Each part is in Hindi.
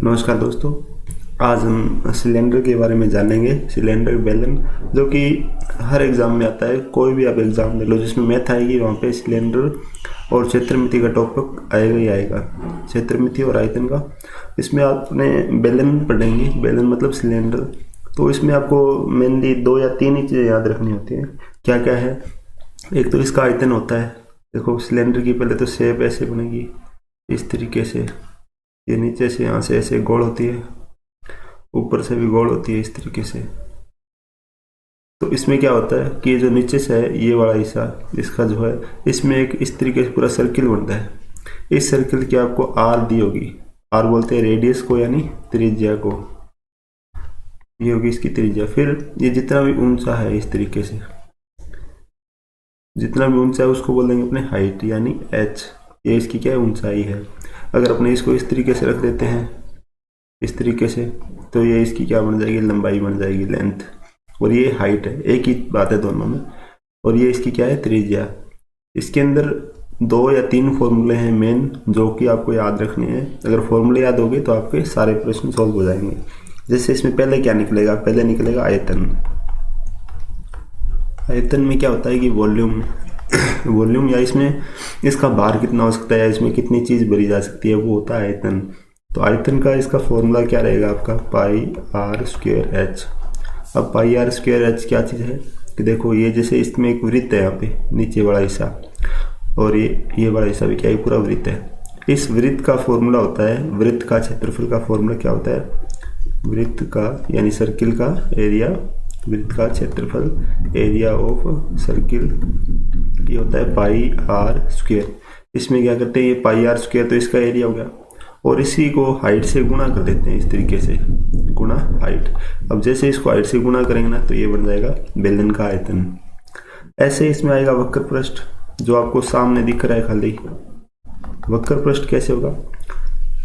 नमस्कार दोस्तों। आज हम सिलेंडर के बारे में जानेंगे। सिलेंडर बेलन जो कि हर एग्ज़ाम में आता है, कोई भी आप एग्ज़ाम ले लो जिसमें मैथ आएगी वहाँ पे सिलेंडर और क्षेत्रमिति का टॉपिक आएगा ही आएगा। क्षेत्रमिति और आयतन का इसमें आपने बेलन पढ़ेंगे। बेलन मतलब सिलेंडर। तो इसमें आपको मेनली 2 या 3 ही चीज़ें याद रखनी होती हैं। क्या क्या है? एक तो इसका आयतन होता है। देखो सिलेंडर की पहले तो शेप ऐसे बनेगी, इस तरीके से। ये नीचे से यहाँ से ऐसे गोल होती है, ऊपर से भी गोल होती है इस तरीके से। तो इसमें क्या होता है कि जो नीचे से है ये वाला हिस्सा, इसका जो है इसमें एक इस तरीके से पूरा सर्किल बनता है। इस सर्किल की आपको आर दी होगी। आर बोलते हैं रेडियस को, यानी त्रिज्या को। ये होगी इसकी त्रिज्या। फिर ये जितना भी ऊंचा है इस तरीके से, जितना भी ऊंचा है उसको बोल देंगे अपने हाइट, यानी एच। ये इसकी क्या है? ऊंचाई है। अगर अपने इसको इस तरीके से रख देते हैं, इस तरीके से, तो ये इसकी क्या बन जाएगी? लंबाई बन जाएगी, लेंथ। और ये हाइट है, एक ही बात है दोनों में। और ये इसकी क्या है? त्रिज्या। इसके अंदर 2 या 3 फॉर्मूले हैं मेन, जो कि आपको याद रखने हैं। अगर फॉर्मूले याद हो गए तो आपके सारे प्रश्न सॉल्व हो जाएंगे। जैसे इसमें पहले क्या निकलेगा? पहले निकलेगा आयतन। आयतन में क्या होता है कि वॉल्यूम वॉल्यूम, या इसमें इसका भार कितना हो सकता है, या इसमें कितनी चीज़ भरी जा सकती है, वो होता है आयतन। तो आयतन का इसका फॉर्मूला क्या रहेगा आपका? पाई आर स्क्वायर एच। अब पाई आर स्क्वायर एच क्या चीज़ है कि देखो, ये जैसे इसमें एक वृत्त है यहाँ पे, नीचे वाला हिस्सा, और ये वाला हिस्सा भी क्या है? पूरा वृत्त है। इस वृत्त का फॉर्मूला होता है, वृत्त का क्षेत्रफल का फॉर्मूला क्या होता है? वृत्त का यानी सर्किल का एरिया, वृत्त का क्षेत्रफल, एरिया ऑफ सर्किल, ये होता है पाई आर स्क्वायर। इसमें क्या करते हैं? ये पाई आर स्क्वायर तो इसका एरिया हो गया, और इसी को हाइट से गुणा कर देते हैं इस तरीके से, गुणा हाइट। अब जैसे इसको हाइट से गुणा करेंगे ना, तो ये बन जाएगा बेलन का आयतन। ऐसे इसमें आएगा वक्र पृष्ठ, जो आपको सामने दिख रहा है खाली। वक्र पृष्ठ कैसे होगा?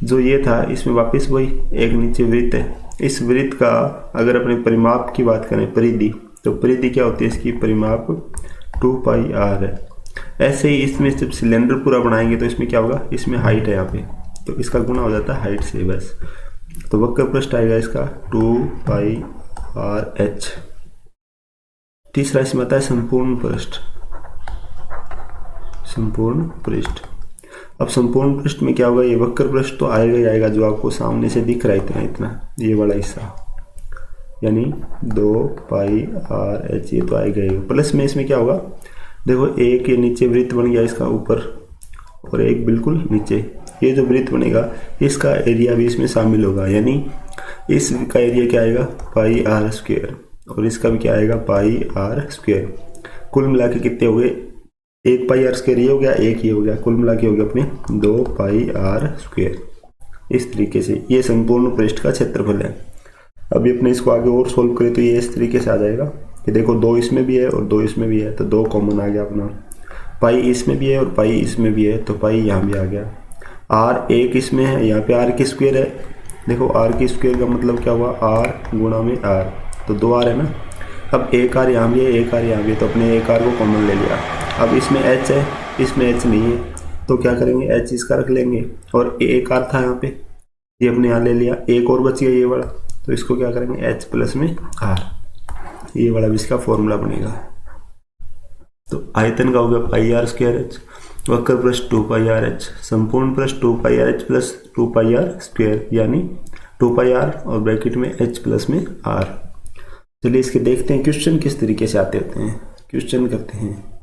जो ये था इसमें वापस वही एक नीचे वृत्त है। इस वृत्त का अगर अपने परिमाप की बात करें, परिधि, तो परिधि क्या होती है इसकी? परिमाप 2 पाई आर है। ऐसे ही इसमें जब सिलेंडर पूरा बनाएंगे तो इसमें क्या होगा? इसमें हाइट है यहाँ पे, तो इसका गुना हो जाता है हाइट से बस। तो वक्र पृष्ठ आएगा इसका 2 पाई आर एच। तीसरा इसमें आता है संपूर्ण पृष्ठ। संपूर्ण पृष्ठ। अब संपूर्ण पृष्ठ में क्या होगा? ये वक्र पृष्ठ तो आएगा ही आएगा, जो आपको सामने से दिख रहा है इतना इतना, ये वाला हिस्सा, यानी 2 पाई आर एच, ये तो आएगा ही। प्लस में इसमें क्या होगा? देखो, एक ये नीचे वृत्त बन गया इसका ऊपर, और एक बिल्कुल नीचे। ये जो वृत्त बनेगा इसका एरिया भी इसमें शामिल होगा, यानी इसका एरिया क्या आएगा? पाई आर स्क्वायर, और इसका भी क्या आएगा? पाई आर स्क्वायर। कुल मिला के कितने हो गए? 1 पाई आर स्क्वायर ये हो गया, एक ये हो गया, कुल मिला के हो गया अपने 2 पाई आर स्क्वायर। इस तरीके से ये संपूर्ण पृष्ठ का क्षेत्रफल है। अभी अपने इसको आगे और सोल्व करें तो ये इस तरीके से आ जाएगा कि देखो, 2 इसमें भी है और 2 इसमें भी है, तो 2 कॉमन आ गया अपना। पाई इसमें भी है और पाई इसमें भी है, तो पाई यहाँ भी आ गया। आर एक इसमें है, यहाँ पे आर की स्क्वायर है। देखो, आर की स्क्वायर का मतलब क्या हुआ? आर गुणा में आर, तो 2 आर है ना। अब एक आर यहाँ भी है, एक आर यहाँ भी है, तो अपने एक आर को कॉमन ले लिया। अब इसमें एच है, इसमें एच नहीं है, तो क्या करेंगे? एच इसका रख लेंगे, और एक आर था यहाँ पे, ये अपने यहाँ ले लिया। एक और बच गया ये वाला, तो इसको क्या करेंगे? एच प्लस में आर, ये वाला भी इसका फॉर्मूला बनेगा। तो आयतन का हो गया पाई आर स्क्वायर एच, वक्र पृष्ठ 2 पाई आर एच, संपूर्ण पृष्ठ 2 pi R H plus 2 pi R square, यानी 2 पाई आर और ब्रैकेट में एच प्लस में आर। चलिए इसके देखते हैं क्वेश्चन किस तरीके से आते होते हैं। क्वेश्चन करते हैं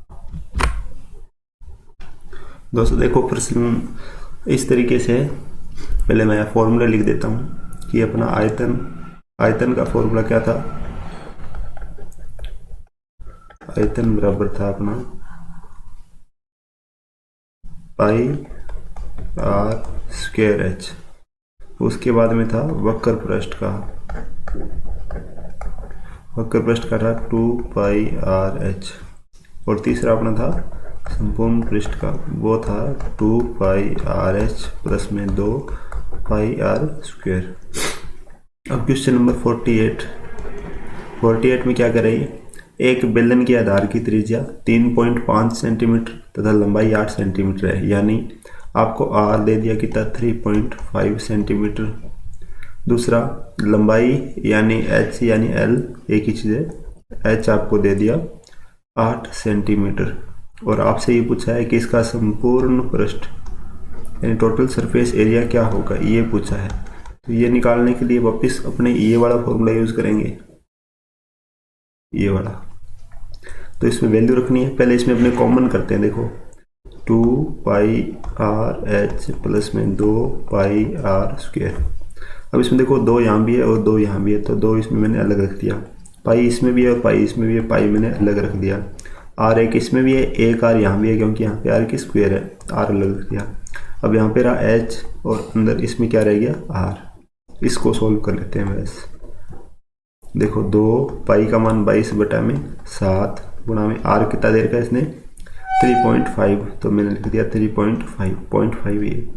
दोस्तों। देखो, प्रश्न इस तरीके से है। पहले मैं फॉर्मूला लिख देता हूँ कि अपना आयतन का फॉर्मूला क्या था? आयतन बराबर था अपना पाई आर स्क्वायर एच। उसके बाद में था वक्र पृष्ठ का, वक्र पृष्ठ का था 2 पाई आर एच, और तीसरा अपना था संपूर्ण पृष्ठ का, वो था 2 पाई आर एच प्लस में 2 पाई आर स्क्वायर। अब क्वेश्चन नंबर 48 में क्या करेंगे? एक बेलन के आधार की त्रिज्या 3.5 सेंटीमीटर तथा लंबाई 8 सेंटीमीटर है, यानी आपको आर दे दिया कितना? 3.5 सेंटीमीटर। दूसरा लंबाई यानी h यानी l एक ही चीज़ है, h आपको दे दिया 8 सेंटीमीटर, और आपसे ये पूछा है कि इसका संपूर्ण पृष्ठ यानी टोटल सरफेस एरिया क्या होगा, ये पूछा है। तो ये निकालने के लिए वापस अपने ये वाला फॉर्मूला यूज करेंगे, ये वाला। तो इसमें वैल्यू रखनी है, पहले इसमें अपने कॉमन करते हैं। देखो 2 पाई आर एच प्लस में 2 पाई आर स्क्वायर। अब इसमें देखो 2 यहाँ भी है और 2 यहाँ भी है, तो 2 इसमें मैंने अलग रख दिया। पाई इसमें भी है और पाई इसमें भी है, पाई मैंने अलग रख दिया। आर एक इसमें भी है, एक आर यहाँ भी है, क्योंकि यहाँ पे आर की स्क्वायर है, आर अलग रख दिया। अब यहाँ पे रहा एच और अंदर इसमें क्या रह गया, आर। इसको सोल्व कर लेते हैं बस। देखो 2 पाई का मान 22/7 गुणा में आर कितना दे रखा है इसने 3.5, तो मैंने लिख दिया 3.5 ये।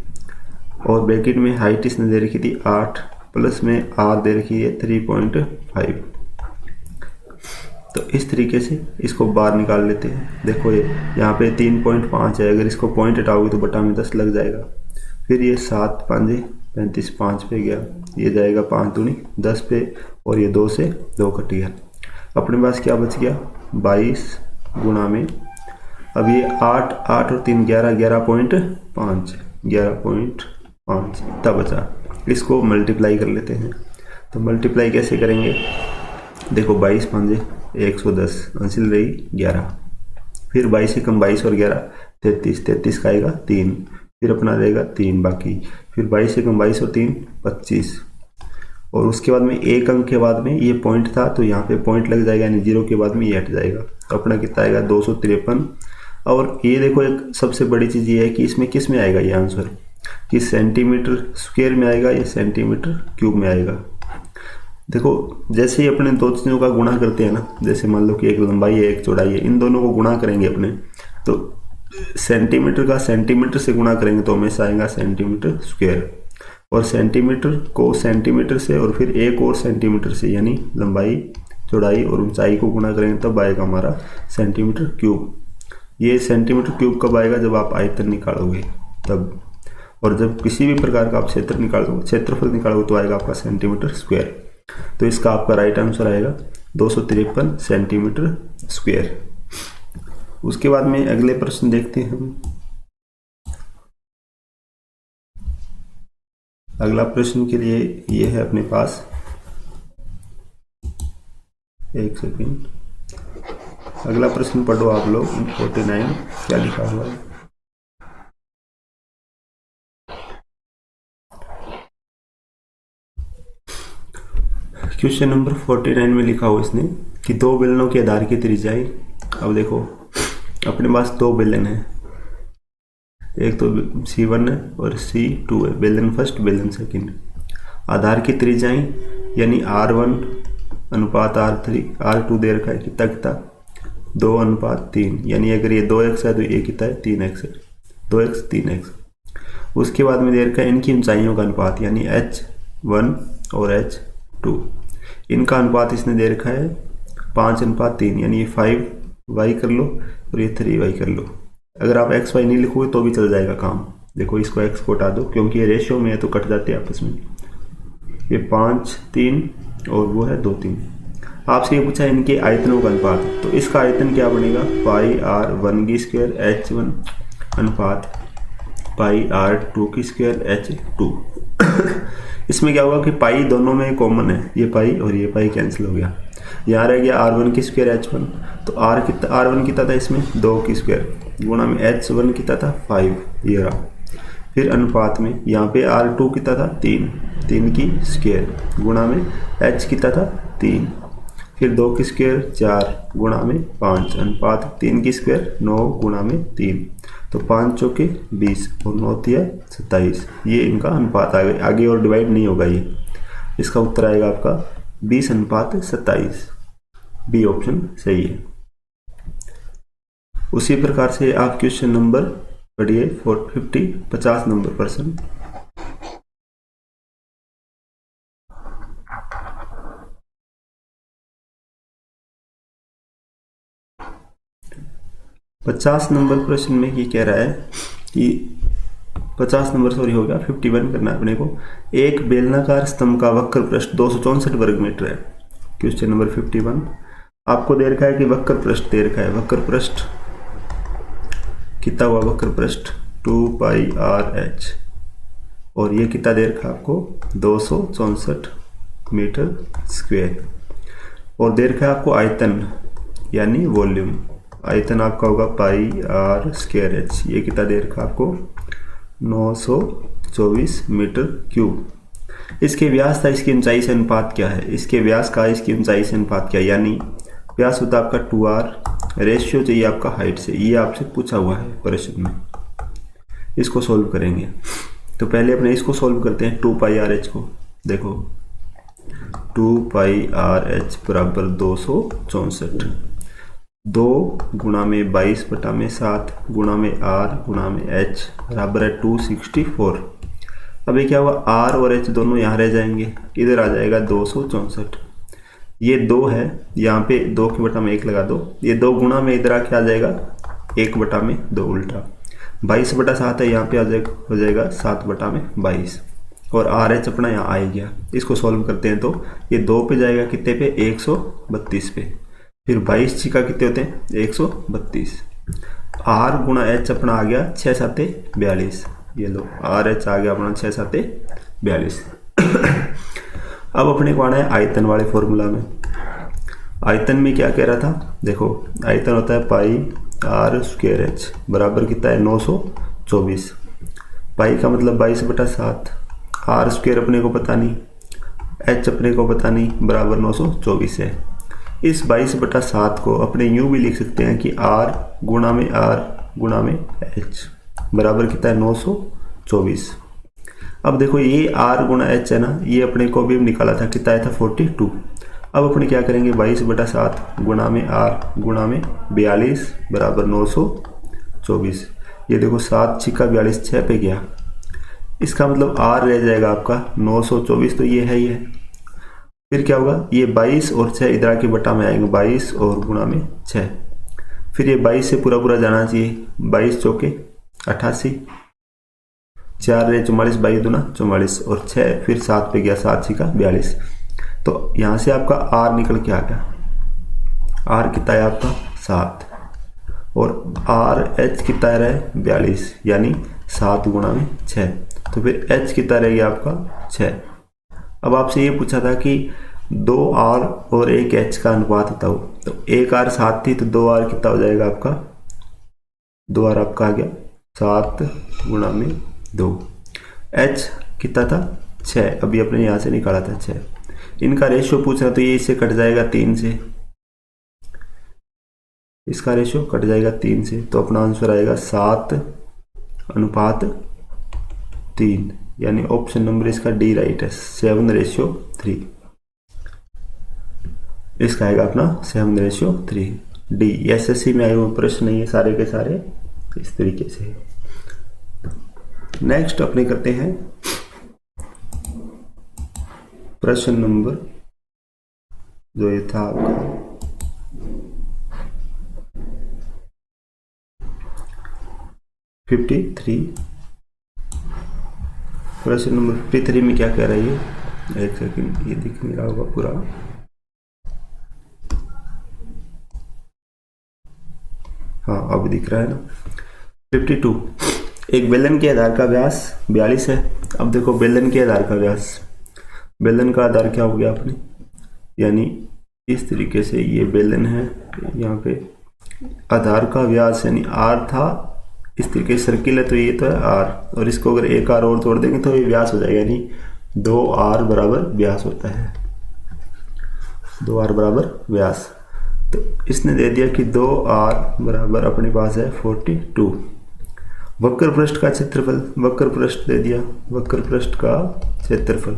और ब्रैकेट में हाइट इसने दे रखी थी 8 प्लस में आर दे रखी है 3.5। तो इस तरीके से इसको बाहर निकाल लेते हैं। देखो ये यहाँ पे 3.5 है, अगर इसको पॉइंट हटाओगे तो बटा में 10 लग जाएगा। फिर ये 7 5 35 5 पे गया, ये जाएगा 5 दूनी 10 पे, और ये 2 से 2 कट गया। अपने पास क्या बच गया 22 गुणा में, अब ये 8 8 और 3 11 11.5 11.5 तब बचा। इसको मल्टीप्लाई कर लेते हैं। तो मल्टीप्लाई कैसे करेंगे, देखो 22 5 110 अंसिल रही 11, फिर 22 से कम 22 और 11 33, 33 का आएगा 3, फिर अपना रहेगा 3 बाकी, फिर 22 से कम 22 और 3 25, और उसके बाद में एक अंक के बाद में ये पॉइंट था तो यहाँ पे पॉइंट लग जाएगा, यानी 0 के बाद में ये हट जाएगा। तो अपना कितना आएगा 253। और ये देखो एक सबसे बड़ी चीज़ ये है कि इसमें किस में आएगा ये आंसर, कि सेंटीमीटर स्क्वायर में आएगा या सेंटीमीटर क्यूब में आएगा। देखो जैसे ही अपने दो चीज़ों का गुणा करते हैं ना, जैसे मान लो कि एक लंबाई है एक चौड़ाई है, इन दोनों को गुणा करेंगे अपने, तो सेंटीमीटर का सेंटीमीटर से गुणा करेंगे तो हमेशा आएगा सेंटीमीटर स्क्वायर, और सेंटीमीटर को सेंटीमीटर से और फिर एक और सेंटीमीटर से, यानी लंबाई चौड़ाई और ऊंचाई को गुणा करेंगे तब आएगा हमारा सेंटीमीटर क्यूब। ये सेंटीमीटर क्यूब कब आएगा, जब आप आयतन निकालोगे तब, और जब किसी भी प्रकार का आप क्षेत्रफल निकालोगे तो आएगा आपका सेंटीमीटर स्क्वायर। तो इसका आपका राइट आंसर आएगा 253 सेंटीमीटर स्क्वायर। उसके बाद में अगले प्रश्न देखते हैं हम। अगला प्रश्न के लिए ये है अपने पास, एक सेकेंड, अगला प्रश्न पढ़ो आप लोग 49 क्या लिखा हुआ है। क्वेश्चन नंबर 49 में लिखा हुआ इसने कि दो बेलनों के आधार की त्रिज्याएं, अब देखो अपने पास दो बेलन है, एक तो C1 है और C2 है, बेलन फर्स्ट बेलन सेकंड। आधार की त्रिज्याएं यानी R1 अनुपात R3 R2 दे रखा है कितना 2:3, यानी अगर ये 2x है तो ये कितना है 3x है, 2x 3x। उसके बाद में दे रखा है इनकी ऊंचाइयों का अनुपात यानी h1 और h2, इनका अनुपात इसने दे रखा है 5:3, यानी ये 5y कर लो और ये 3y कर लो। अगर आप x y नहीं लिखोगे तो भी चल जाएगा काम। देखो इसको x को हटा दो क्योंकि ये रेशियो में है तो कट जाते हैं आपस में, ये 5 3 और वो है 2 3। आपसे ये पूछा है इनके आयतनों का अनुपात, तो इसका आयतन क्या बनेगा पाई आर 1 की स्क्वायर h1 अनुपात पाई आर 2 की स्क्वायर h2। इसमें क्या होगा कि पाई दोनों में कॉमन है, ये पाई और ये पाई कैंसिल हो गया, यहाँ रह गया R1 की स्क्वायर h1, तो R1 कितना था इसमें 2 की स्क्वायर गुणा में h1 कितना था 5, ये रहा। फिर अनुपात में यहाँ पे R2 कितना था 3 की स्क्वायर गुणा में h कितना था 3, फिर 2 की स्क्वायर 4 गुणा में 5 अनुपात 3 की स्क्वायर 9 गुणा में 3, तो 5 चौके 20 और 9 तिया 27। ये इनका अनुपात आगे और डिवाइड नहीं होगा, ये इसका उत्तर आएगा आपका 20:27। बी ऑप्शन सही है। उसी प्रकार से आप क्वेश्चन नंबर पढ़िए 50 नंबर प्रश्न। नंबर प्रश्न में ये कह रहा है कि 50 नंबर सॉरी हो गया, 51 करना है अपने को। एक बेलनाकार स्तंभ का वक्र पृष्ठ 264 वर्ग मीटर है। क्वेश्चन नंबर 51 आपको दे रखा है कि वक्र पृष्ठ दे रखा है। वक्र पृष्ठ कितना हुआ? वक्र पृष्ठ 2πr/h और ये कितना दे रखा है आपको? 264 मीटर स्क्वायर। और दे रखा है आपको आयतन यानी वॉल्यूम। आयतन आपका होगा πr²h। ये कितना दे रखा है आपको? 924 मीटर क्यूब। इसके व्यास था इसकी ऊंचाई से अनुपात क्या है? इसके व्यास का इसकी ऊंचाई से अनुपात क्या है? यानी व्यास होता है आपका 2r, रेशियो चाहिए आपका हाइट से। ये आपसे पूछा हुआ है प्रश्न में। इसको सोल्व करेंगे तो पहले अपने इसको सोल्व करते हैं 2πr/h को। देखो 2πr/h बराबर 264, 2 गुणा में 22/7 गुणा में r गुणा में h बराबर है 264। अब ये क्या हुआ? r और h दोनों यहाँ रह जाएंगे, इधर आ जाएगा 264। ये 2 है, यहाँ पे 2 के बटा में 1 लगा दो। ये 2 गुणा में इधर आके आ जाएगा 1/2 उल्टा। 22/7 है, यहाँ पे आ जाएगा हो जाएगा 7/22 और RH अपना यहाँ आ गया। इसको सॉल्व करते हैं तो ये 2 पे जाएगा कितने पे? 132 पे। फिर 22 छिका कितने होते हैं? 132। R गुणा H अपना आ गया 6×7=42। ये लो RH आ गया अपना 6×7=42। अब अपने को आना है आयतन वाले फॉर्मूला में। आयतन में क्या कह रहा था? देखो आयतन होता है πr² बराबर कितना है? 924। पाई का मतलब 22/7, r² अपने को पता नहीं, h अपने को पता नहीं, बराबर 924 है। इस 22/7 को अपने यूं भी लिख सकते हैं कि r गुणा में h बराबर कितना है? 924। अब देखो ये r गुणा h है ना, ये अपने को भी निकाला था, कितना आया था? 42। अब अपने क्या करेंगे? 22/7 गुणा में r गुणा में 42 बराबर 924। ये देखो 7 छिका 42, 6 पे गया। इसका मतलब r रह जाएगा आपका 924, तो ये है ही है। फिर क्या होगा? ये 22 और 6 इधर आके बटा में आएंगे, 22 और गुणा में 6। फिर ये 22 से पूरा पूरा जाना चाहिए, 22 चौके 88, 4 रे 44, 22 दूना 44 और 6 फिर 7 पे गया, 7 छिका 42। तो यहाँ से आपका r निकल के आ गया। r कितना है आपका? 7 और RH कितना रहा है? 42, यानी 7 गुणा में 6। तो फिर h कितना रह गया आपका? 6। अब आपसे ये पूछा था कि 2r और 1h का अनुपात बताओ। तो 1r 7 थी तो 2r कितना हो जाएगा आपका? 2r आपका आ गया 7 गुणा में 2। h कितना था? 6। अभी अपने यहाँ से निकाला था 6। इनका रेशियो पूछा तो ये इससे कट जाएगा 3 से, इसका रेशियो कट जाएगा 3 से, तो अपना आंसर आएगा 7:3, यानी ऑप्शन नंबर इसका डी राइट है, 7:3। इसका आएगा अपना 7:3 डी। एसएससी में आए हुए प्रश्न नहीं है सारे के सारे इस तरीके से। नेक्स्ट अपने करते हैं प्रश्न नंबर जो ये था आपका 53। प्रश्न नंबर 53 में क्या कह रहा है ये? एक सेकंड, ये दिख नहीं रहा होगा पूरा। हाँ अब दिख रहा है ना। 52, एक बेलन के आधार का व्यास 42 है। अब देखो बेलन के आधार का व्यास, बेलन का आधार क्या हो गया आपने, यानी इस तरीके से ये बेलन है, यहाँ पे आधार का व्यास यानी r था, इस तरीके से सर्किल है तो ये तो है r, और इसको अगर एक r और तोड़ देंगे तो ये व्यास हो जाएगा, यानी 2r बराबर व्यास होता है, 2r बराबर व्यास। तो इसने दे दिया कि 2r बराबर अपने पास है 42। वक्र पृष्ठ का क्षेत्रफल, वक्र पृष्ठ दे दिया, वक्र पृष्ठ का क्षेत्रफल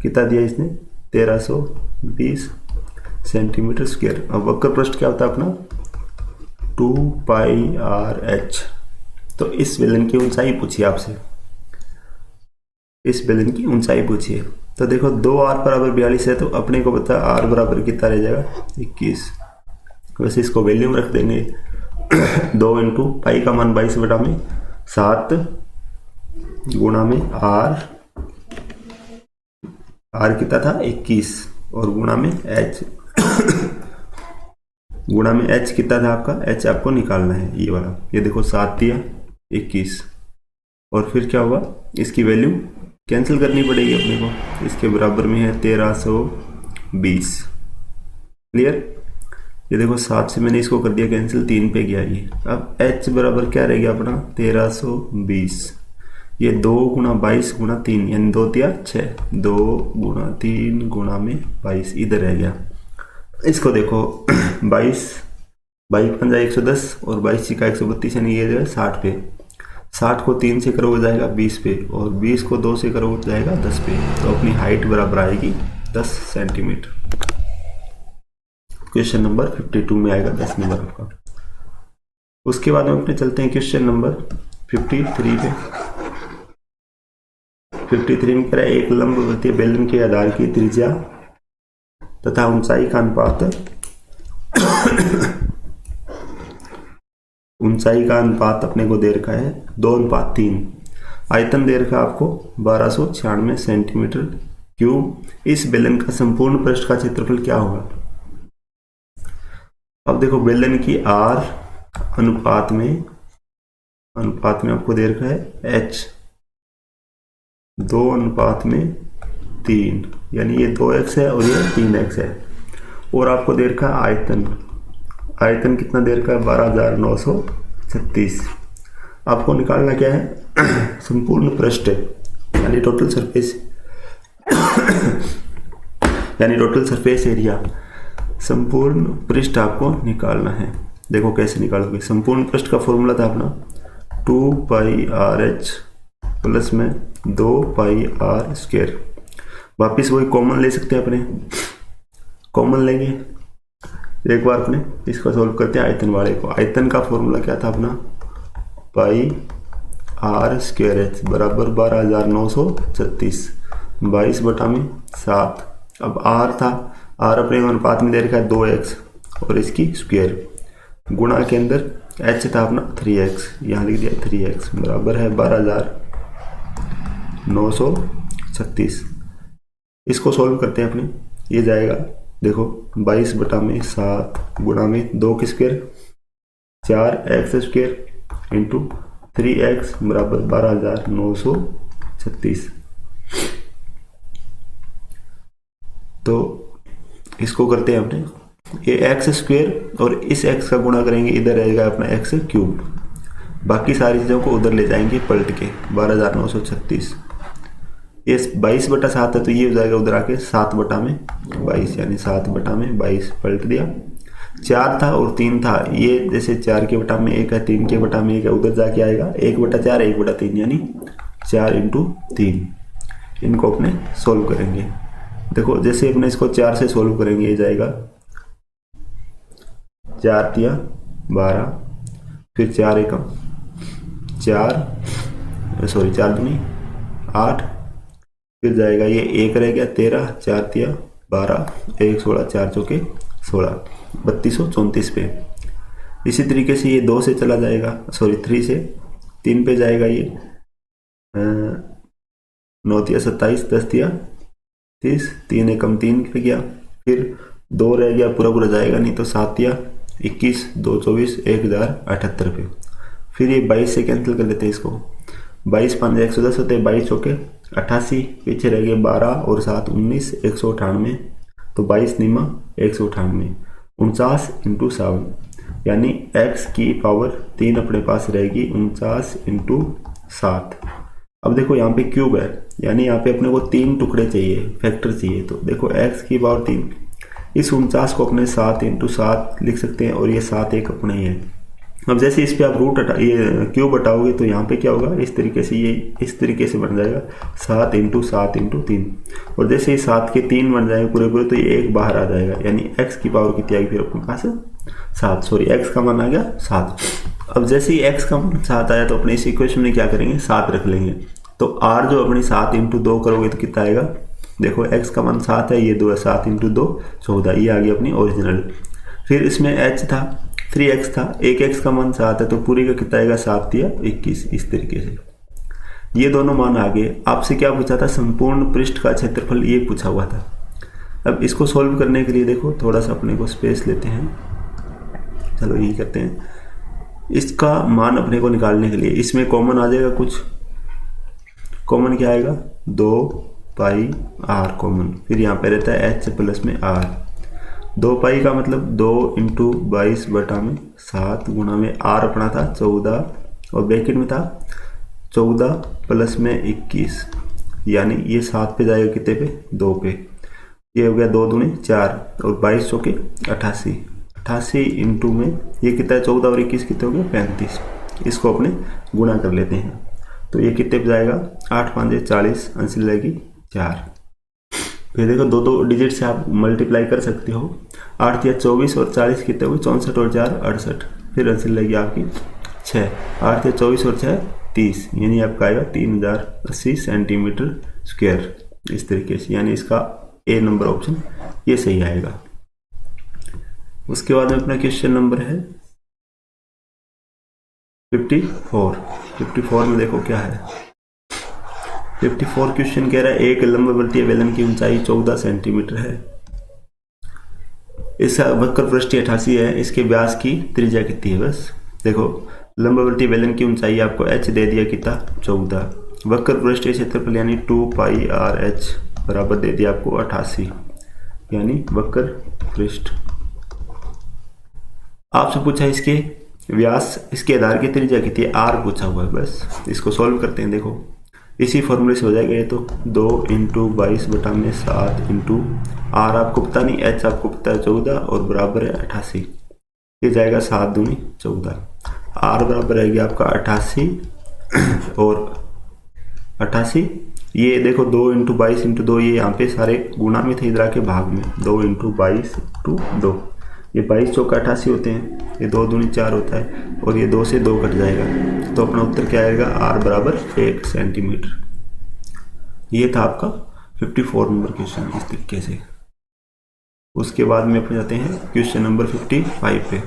कितना दिया इसने? 1320 सेंटीमीटर स्क्वायर। अब वक्र पृष्ठ क्या होता है अपना? 2πr/h। तो इस बेलन की ऊंचाई पूछिए आपसे, इस बेलन की ऊंचाई पूछिए। तो देखो 2r बराबर 42 है, तो अपने को पता है r बराबर कितना रह जाएगा? 21। वैसे इसको वैल्यू में रख देंगे 2 × पाई का मान 22/7 गुणा में आर कितना था 21 और गुणा में एच गुणा में एच कितना था आपका, एच आपको निकालना है ये वाला। ये देखो 7 दिया 21 और फिर क्या होगा, इसकी वैल्यू कैंसिल करनी पड़ेगी अपने को। इसके बराबर में है 1320। क्लियर। ये देखो 7 से मैंने इसको कर दिया कैंसिल, 3 पे गया ये। अब h बराबर क्या रह गया अपना 1320। ये 2 गुणा 22 गुणा 3 यानी 2 दिया 6, 2 गुणा 3 गुणा में 22 इधर रह गया। इसको देखो 22 पंजा 110 और 22 का 132 यानी ये जो है 60 पे। 60 को 3 से करोगे जाएगा 20 पे और 20 को 2 से करोगे जाएगा 10 पे। तो अपनी हाइट बराबर आएगी 10 सेंटीमीटर। क्वेश्चन नंबर 52 में आएगा 10 नंबर आपका। उसके बाद हम अपने चलते हैं क्वेश्चन नंबर 53 पे। 53 में कह रहा है एक लंबवतीय बेलन के आधार की त्रिज्या तथा ऊंचाई का अनुपात अपने को दे रखा है 2:3। आयतन दे रखा आपको 1296 सेंटीमीटर क्यूब। इस बेलन का संपूर्ण पृष्ठ का क्षेत्रफल क्या होगा। अब देखो बेलन की आर अनुपात में आपको दे रखा है एच 2:3 यानी ये 2x है और ये 3x है। और आपको दे रखा है आयतन कितना दे रखा है 12,936। आपको निकालना क्या है संपूर्ण पृष्ठ यानी टोटल सरफेस एरिया। संपूर्ण पृष्ठ आपको निकालना है। देखो कैसे निकालोगे। संपूर्ण पृष्ठ का फॉर्मूला था अपना 2πrh प्लस में 2πr²। वापिस वही कॉमन ले सकते हैं अपने, कॉमन लेंगे एक बार अपने इसको सॉल्व करते हैं आयतन वाले को। आयतन का फॉर्मूला क्या था अपना πr² बराबर 12,936 22/7। अब r था, r अपने अनुपात में दे रखा है 2x और इसकी स्क्वायर गुणा के अंदर h था अपना 3x, यहाँ लिख दिया 3x बराबर है 12,936। इसको सॉल्व करते हैं अपने। ये जाएगा देखो 22/7 गुणा में 2 की स्क्वायर 4x² इंटू 3x बराबर 12,936। तो इसको करते हैं अपने ये x² और इस x का गुणा करेंगे, इधर रहेगा अपना x³। बाकी सारी चीज़ों को उधर ले जाएंगे पलट के 12,936। ये 22/7 है तो ये हो जाएगा उधर आके 7/22 यानी 7/22 पलट दिया। 4 था और 3 था, ये जैसे 4 के बटा में 1 है 3 के बटा में 1 है उधर जाके आएगा 1/4 1/3 यानी 4 × 3। इनको अपने सोल्व करेंगे। देखो जैसे अपने इसको 4 से सोल्व करेंगे ये जाएगा 4 × 12 फिर 4 × 4 दूनी 8 फिर जाएगा ये 1 रह गया 13 4 × 12 1 16 4 चौके 16 3234 पे। इसी तरीके से ये 2 से चला जाएगा 3 से 3 पे जाएगा ये 9 × 27 10 × 30 3 × 3 पे गया फिर 2 रह गया पूरा जाएगा नहीं तो 7 × 21 2 24 1078 पे। फिर ये 22 से कैंसिल कर लेते हैं इसको 22 5 110 होते हैं 22 चौके 88 पीछे रह गए 12 और 7 19 198 तो 22 निमा 198 49 × 7 यानी x की पावर 3 अपने पास रहेगी 49 × 7। अब देखो यहाँ पे क्यूब है यानी यहाँ पे अपने को 3 टुकड़े चाहिए फैक्टर चाहिए। तो देखो x की पावर 3 इस 49 को अपने 7 × 7 लिख सकते हैं और ये 7 एक अपना ही है। अब जैसे इस पे आप रूट ये क्यूब हटाओगे तो यहाँ पे क्या होगा इस तरीके से ये इस तरीके से बन जाएगा 7 × 7 × 3 और जैसे ही 7 के 3 बन जाएंगे पूरे तो ये 1 बाहर आ जाएगा यानी x की पावर कितनी आएगी फिर अपने पास 7 x का मान आ गया 7। अब जैसे ही x का मान 7 आया तो अपने इस इक्वेशन में क्या करेंगे 7 रख लेंगे तो r जो अपनी 7 × 2 करोगे तो कितना आएगा। देखो x का मान 7 है ये 2 है 7 × 2 14 ये आ गई अपनी ओरिजिनल। फिर इसमें h था 3x था 1x का मान 7 है तो पूरी का कितना आएगा 7 × 21 इस तरीके से। ये दोनों मान आ गए। आपसे क्या पूछा था, संपूर्ण पृष्ठ का क्षेत्रफल, ये पूछा हुआ था। अब इसको सॉल्व करने के लिए देखो थोड़ा सा अपने को स्पेस लेते हैं, चलो यही करते हैं। इसका मान अपने को निकालने के लिए इसमें कॉमन आ जाएगा, कुछ कॉमन क्या आएगा, 2 पाई आर कॉमन, फिर यहाँ पे रहता है एच प्लस में आर। 2 पाई का मतलब 2 इंटू 22/7 गुणा में आर अपना था 14 और ब्रैकेट में था 14 प्लस में 21, यानी ये 7 पे जाएगा, कितने पे, 2 पे। ये हो गया 2 दूनी 4 और 22 चौके 88, 88 इंटू में ये कितना है, 14 और 21 कितने हो गए, 35। इसको अपने गुणा कर लेते हैं, तो ये कितने पे जाएगा, 8 5 40, आंसर लगेगी 4। फिर देखो 2 डिजिट से आप मल्टीप्लाई कर सकते हो, 8 या 24 और 40 कितने हो गए, 64 और 4 68, फिर आंसर लगेगी आपकी 6। 8 या 24 और 6 30, यानी आपका आएगा 3080 सेंटीमीटर स्क्वायर, इस तरीके से, यानी इसका ए नंबर ऑप्शन ये सही आएगा। उसके बाद में अपना क्वेश्चन नंबर है 54 में देखो क्या है। 54 क्वेश्चन कह रहा है एक लंबवृत्तीय बेलन की ऊंचाई 14 सेंटीमीटर है, इसका वक्र पृष्ठ 88 है, इसके व्यास की त्रिज्या कितनी है। बस देखो लंबवृत्तीय बेलन की ऊंचाई आपको h दे दिया कितना, 14, वक्र पृष्ठ के क्षेत्रफल यानी 2 पाई आर एच बराबर दे दिया आपको 88, यानी वक्र पृष्ठ। आपसे पूछा इसके व्यास, इसके आधार की त्रिज्या कितनी है, आर पूछा हुआ है। बस इसको सॉल्व करते हैं, देखो इसी फॉर्मूले से हो जाएगा ये, तो 2 इंटू 22/7 इंटू आर आपको पता नहीं, एच आपको पता है 14 और बराबर है 88, ये जाएगा 7 दूनी 14, आर बराबर रहेगी आपका 88 और 88, ये देखो 2 इंटू 22 इंटू 2, ये यहाँ पे सारे गुणा में थे, इधर आके भाग में, 2 इंटू 22 इंटू 2, ये 22 चौका 88 होते हैं, ये 2 दूनी 4 होता है और ये 2 से 2 कट जाएगा, तो अपना उत्तर क्या आएगा, आर बराबर 1 सेंटीमीटर। ये था आपका 54 नंबर क्वेश्चन, इस तरीके से। उसके बाद में अपने जाते हैं क्वेश्चन नंबर 55 पे।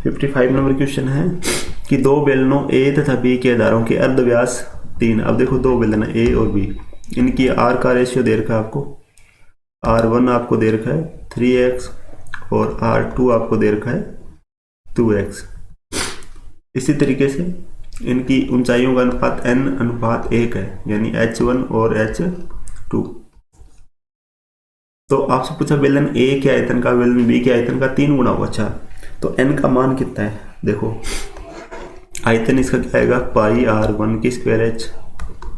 55 नंबर क्वेश्चन है कि 2 बेलनों ए तथा बी के आधारों के अर्धव्यास 3। अब देखो 2 बेलन है ए और बी, इनकी आर का रेशियो दे रखा है आपको, R1 आपको दे रखा है 3x और R2 आपको दे रखा है 2x। इसी तरीके से इनकी ऊंचाइयों का अनुपात n/1 है, यानी h1 और h2। तो आपसे पूछा बेलन A के आयतन का बेलन B के आयतन का 3 गुना होगा। अच्छा, तो n का मान कितना है, देखो आयतन इसका क्या आएगा, पाई R1 की स्क्वायर h,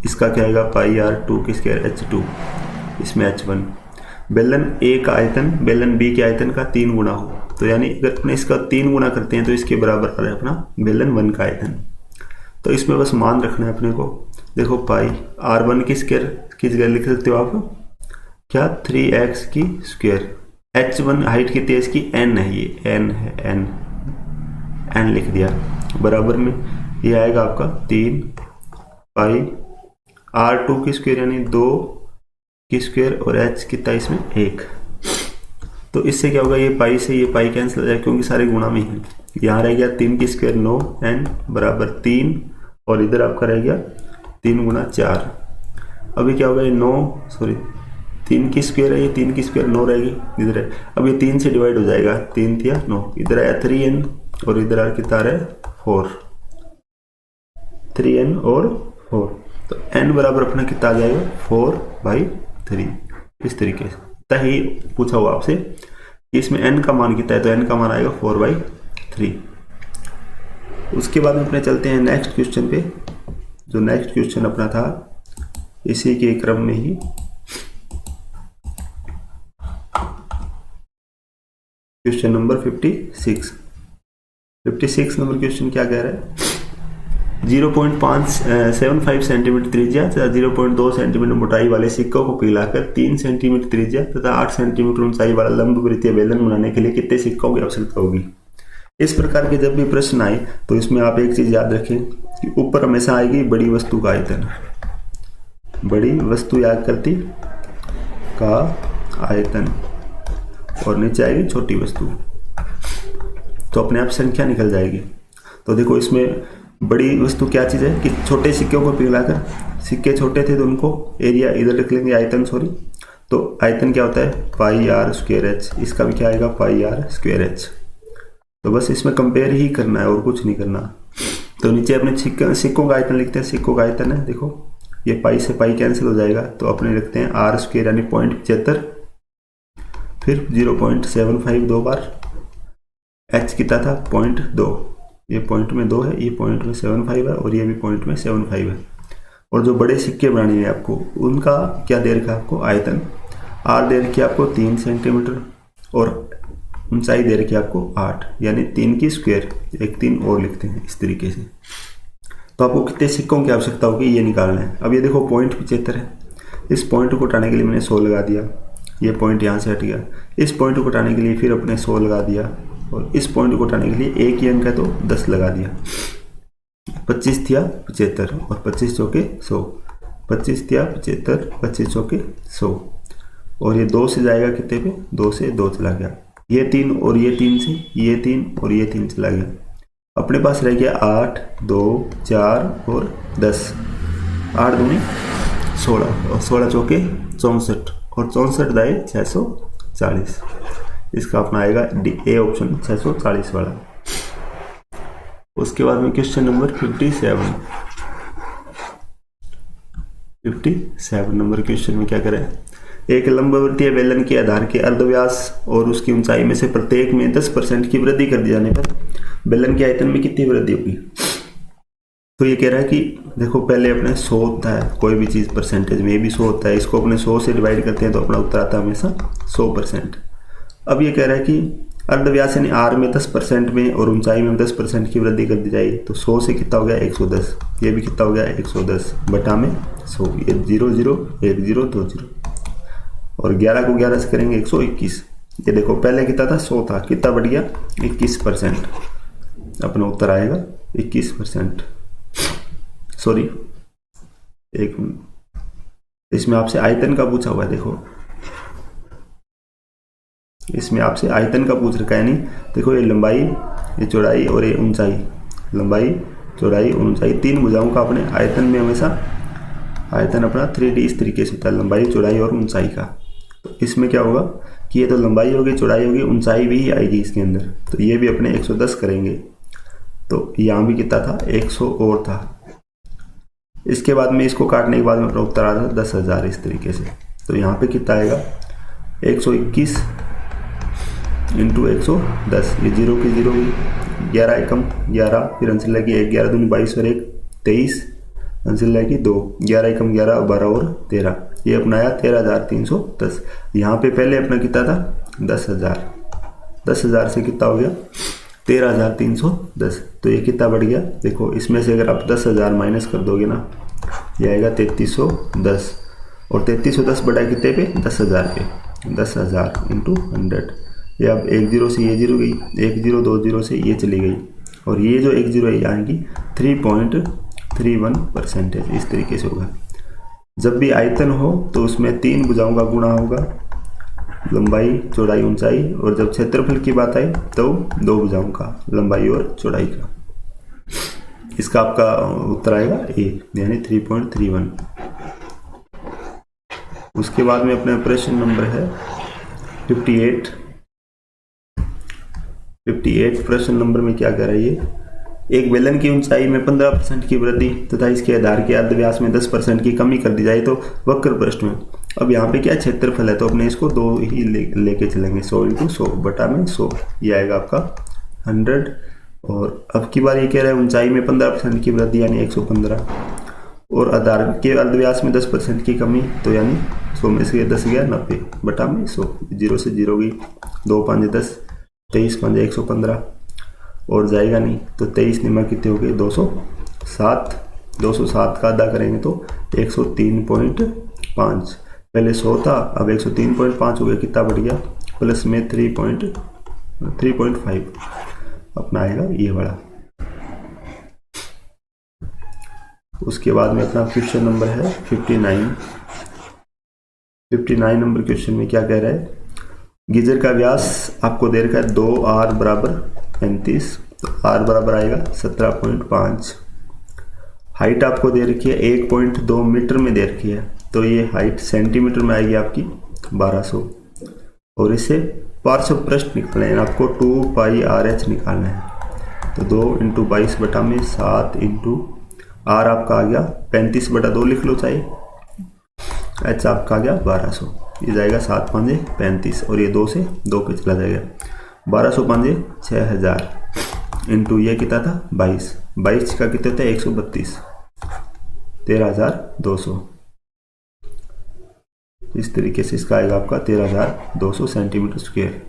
इसका क्या आएगा पाई R2 की स्क्वायर h2, इसमें h1। बेलन A का आयतन बेलन B के आयतन का 3 गुना हो, तो यानी अगर अपने इसका 3 गुना करते हैं तो इसके बराबर आ रहा है अपना बेलन 1 का आयतन। तो इसमें बस मान रखना है अपने को, देखो पाई R1 की स्क्वायर की जगह लिख सकते हो आप क्या, 3x की स्क्वायर, h1 हाइट कितनी है इसकी, n है, ये n है, n लिख दिया, बराबर में ये आएगा आपका 3 पाई R2 की स्क्वायर यानी 2 की स्क्वायर और h कितना इसमें 1। तो इससे क्या होगा, ये पाई से ये पाई कैंसिल हो जाएगा क्योंकि सारे गुणा में हैं। यहाँ रह गया 3 की स्क्वायर 9, n बराबर 3 और इधर आपका रह गया 3 गुना 4। अभी क्या होगा, ये 3 की स्क्वायर है, ये 3 की स्क्वायर 9 रहेगी इधर है, अब ये 3 से डिवाइड हो जाएगा, 3 या 9, इधर आया 3n और इधर आ कितना है 4, 3n और 4, तो n बराबर अपना कितना आ जाएगा 4/3। इस तरीके से ही पूछा हुआ आपसे इसमें n का मान कितना है, तो n का मान आएगा 4/3। उसके बाद में अपने चलते हैं नेक्स्ट क्वेश्चन पे, जो नेक्स्ट क्वेश्चन अपना था इसी के क्रम में ही क्वेश्चन नंबर 56 नंबर क्वेश्चन क्या कह रहा है, 0.75 सेंटीमीटर त्रिज्या तथा 0.2 सेंटीमीटर मोटाई वाले सिक्कों को पिघलाकर 3 सेंटीमीटर त्रिज्या तथा 8 सेंटीमीटर ऊंचाई वाला लंबवृत्तीय बेलन बनाने के लिए कितने सिक्कों की आवश्यकता होगी। इस प्रकार के जब भी प्रश्न आए तो इसमें आप एक चीज याद रखें कि ऊपर हमेशा आएगी बड़ी वस्तु का आयतन, बड़ी वस्तु आकृति का आयतन, और नीचे आएगी छोटी वस्तु, तो अपने आप संख्या निकल जाएगी। तो देखो इसमें बड़ी वस्तु क्या चीज़ है कि छोटे सिक्कों को पिघलाकर, सिक्के छोटे थे तो उनको एरिया इधर रख लेंगे, आयतन सॉरी, तो आयतन क्या होता है पाई आर स्क्वायर एच, इसका भी क्या आएगा पाई आर स्क्वायर एच। तो बस इसमें कंपेयर ही करना है और कुछ नहीं करना। तो नीचे अपने सिक्कों का आयतन लिखते हैं, सिक्कों का आयतन है देखो ये पाई से पाई कैंसिल हो जाएगा, तो अपने लिखते हैं आर स्क्वायर यानी 0.75, फिर 0.75 दो बार, एच कितना था 0.2, ये पॉइंट में 2 है, ये पॉइंट में 75 है और ये भी पॉइंट में 75 है। और जो बड़े सिक्के बनाने हैं आपको उनका क्या दे रखा है आपको आयतन, आर दे रखी है आपको 3 सेंटीमीटर और ऊंचाई दे रखी है आपको 8 यानी 3 की स्क्वायर, एक 3 और लिखते हैं इस तरीके से। तो आपको कितने सिक्कों की आवश्यकता होगी ये निकालना है। अब ये देखो 0.75 है, इस पॉइंट को हटाने के लिए मैंने 100 लगा दिया, ये पॉइंट यहाँ से हट गया, इस पॉइंट को हटाने के लिए फिर अपने 100 लगा दिया और इस पॉइंट को हटाने के लिए एक ही अंक है तो 10 लगा दिया, 25 थिया 75 और 25 चौके 100, 25 थिया 75, 25 चौके 100 और ये 2 से जाएगा कितने पे, 2 से 2 चला गया, ये 3 और ये 3 से ये 3 और ये 3 चला गया, अपने पास रह गया 8 2 4 और 10, 8 दूनी 16 और 16 चौके 64 और 64 दाए 640, इसका अपना आएगा डी ए ऑप्शन 640 वाला। उसके बाद में क्वेश्चन नंबर 57 नंबर क्वेश्चन में क्या करें, एक लंबवृत्तीय बेलन के आधार के अर्धव्यास और उसकी ऊंचाई में से प्रत्येक में 10% की वृद्धि कर दी जाने पर बेलन के आयतन में कितनी वृद्धि होगी। तो ये कह रहा है कि देखो पहले अपने 100 होता है, कोई भी चीज़ परसेंटेज में भी 100 होता है, इसको अपने 100 से डिवाइड करते हैं तो अपना उत्तर आता है हमेशा 100%। अब ये कह रहा है कि अर्धव्यास यानी आर में 10% में और ऊंचाई में 10% की वृद्धि कर दी जाएगी, तो 100 से कितना हो गया 110, ये भी कितना हो गया 110 बटा में 100, ये 0 0 1 0 2 0 और 11 को 11 से करेंगे 121, ये देखो पहले कितना था 100 था, कितना बढ़ गया 21%, अपना उत्तर आएगा 21%। सॉरी एक मिनट, इसमें आपसे आयतन का पूछा हुआ है, देखो इसमें आपसे आयतन का पूछ रखा है, नहीं देखो ये लंबाई ये चौड़ाई और ये ऊंचाई, लंबाई चौड़ाई और ऊंचाई तीन भुजाओं का अपने आयतन में हमेशा आयतन अपना 3D इस तरीके से होता है, लंबाई चौड़ाई और ऊंचाई का। तो इसमें क्या होगा कि ये तो लंबाई होगी चौड़ाई होगी ऊंचाई भी आएगी इसके अंदर, तो ये भी अपने 110 करेंगे, तो यहाँ भी कितना था 100 और था। इसके बाद में इसको काटने के बाद में अपना उत्तर आ था 10,000 इस तरीके से। तो यहाँ पे कितना आएगा 121 इंटू 110, ये 0 की 0 हुई, 11 एकम 11, फिर आंसर लगी 1, 11 दूनी 22 और 1 23, आंसर लगी 2, 11 एकम 11 12 और 13, ये अपना आया 13,310। यहाँ पे पहले अपना कितना था 10,000, 10,000 से कितना हो गया 13,310, तो ये कितना बढ़ गया देखो, इसमें से अगर आप 10,000 माइनस कर दोगे ना ये आएगा 3310 और 3310 बढ़ा कितने पे 10,000 पे, 10,000 इंटू 100, ये अब 1 0 से ये 0 गई, 1 0 2 0 से ये चली गई और ये जो 1 0 है यहाँ की 3.31% इस तरीके से होगा। जब भी आयतन हो तो उसमें 3 भुजाओं का गुणा होगा, लंबाई चौड़ाई ऊंचाई, और जब क्षेत्रफल की बात आई तो 2 भुजाओं का, लंबाई और चौड़ाई का। इसका आपका उत्तर आएगा ए यानी 3.31। उसके बाद में अपने प्रश्न नंबर है 58 प्रश्न नंबर में क्या कह रही है, एक बेलन की ऊंचाई में 15% की वृद्धि तथा इसके आधार के अर्धव्यास में 10% की कमी कर दी जाए तो वक्र पृष्ठ में, अब यहाँ पे क्या क्षेत्रफल है तो अपने इसको 2 ही लेके चलेंगे, 100 इंटू 100 बटा में 100, ये आएगा आपका 100। और अब की बार ये कह रहा है ऊंचाई में 15% की वृद्धि यानी 115 और आधार के अर्धव्यास में 10% की कमी, तो यानी 100 में से 10 गया 90 बटा में 100, 0 से 0 गई, 2 5 10, 23 5 115 और जाएगा नहीं, तो 23 निमा कितने हो गए 207, 207 का आधा करेंगे तो 103.5, पहले 100 था अब 103.5 हो गया, कितना बढ़ गया प्लस में 3.5 अपना आएगा ये वाला। उसके बाद में अपना क्वेश्चन नंबर है 59 नंबर क्वेश्चन में क्या कह रहा है, गीजर का व्यास आपको दे रखा है 2R बराबर 35, तो R बराबर आएगा 17.5 हाइट आपको दे रखी है 1.2 मीटर में दे रखी है, तो ये हाइट सेंटीमीटर में आएगी आपकी 1200। और इससे पार्श्व पृष्ठ निकालना है आपको, 2πRh निकालना है। तो 2 × 22/7 इंटू R आपका आ गया 35/2 लिख लो चाहे, H आपका आ गया 1200, ये जाएगा 7 5 35 और ये 2 से 2 पे चला जाएगा। 1200 5 6000 इंटू ये कितना था 22 का कितना था 132, 13200। इस तरीके से इसका आएगा आपका 13200 सेंटीमीटर स्क्वायर।